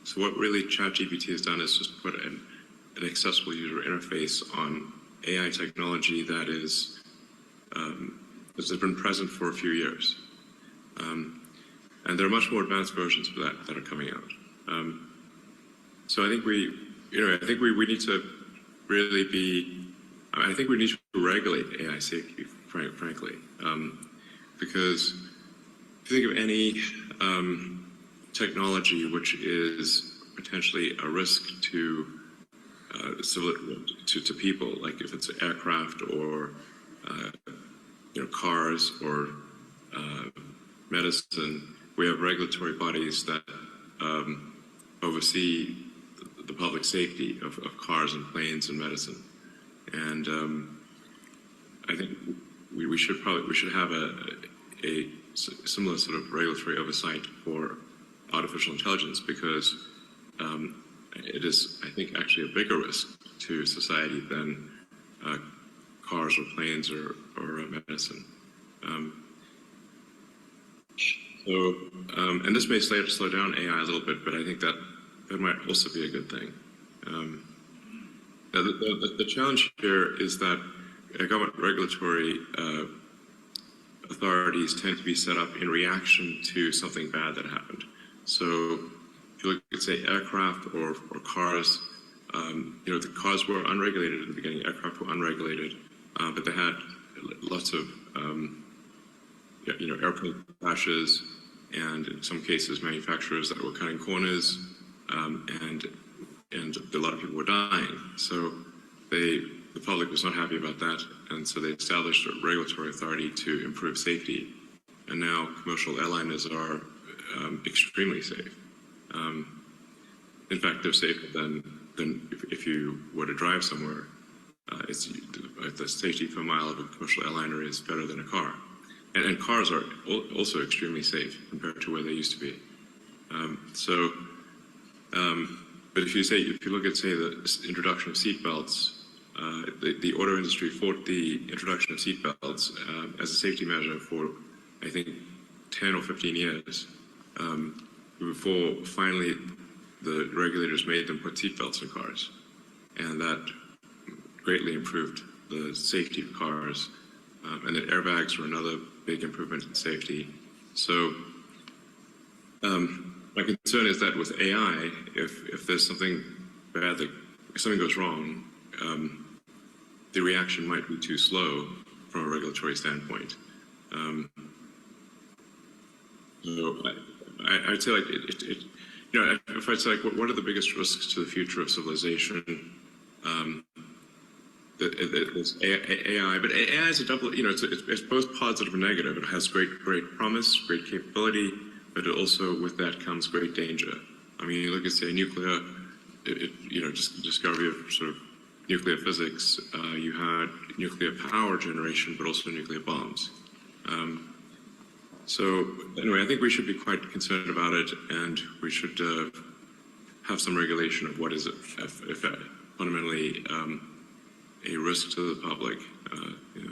So what really ChatGPT has done is just put an accessible user interface on AI technology that has been present for a few years. And there are much more advanced versions of that are coming out. So I think we need to really be, I think we need to regulate AI safety, frankly, because if you think of any technology which is potentially a risk to to people, like if it's aircraft or cars or medicine, we have regulatory bodies that oversee the public safety of cars and planes and medicine, and I think we should have a similar sort of regulatory oversight for artificial intelligence, because it is, I think, actually a bigger risk to society than cars or planes or medicine. And this may slow down AI a little bit, but I think that might also be a good thing. The challenge here is that government regulatory authorities tend to be set up in reaction to something bad that happened. So if you look at, say, aircraft or cars, the cars were unregulated at the beginning, aircraft were unregulated, but they had lots of airplane crashes, and in some cases manufacturers that were cutting corners, and a lot of people were dying. So the public was not happy about that, and so they established a regulatory authority to improve safety. And now commercial airliners are extremely safe. In fact, they're safer than if you were to drive somewhere. The safety per mile of a commercial airliner is better than a car. And cars are also extremely safe compared to where they used to be. But if you look at, say, the introduction of seatbelts, the auto industry fought the introduction of seatbelts as a safety measure for, I think, 10 or 15 years, before finally the regulators made them put seatbelts in cars, and that greatly improved the safety of cars. And then airbags were another big improvement in safety. So my concern is that with AI, if there's something bad, if something goes wrong, the reaction might be too slow from a regulatory standpoint. So I'd say, like, if I'd say, like, what are the biggest risks to the future of civilization? It's AI, but AI is a double, it's both positive and negative. It has great promise, great capability, but it also, with that comes great danger. I mean, you look at, say, nuclear, just discovery of sort of nuclear physics. You had nuclear power generation, but also nuclear bombs. So anyway, I think we should be quite concerned about it, and we should have some regulation of what is, if fundamentally, a risk to the public.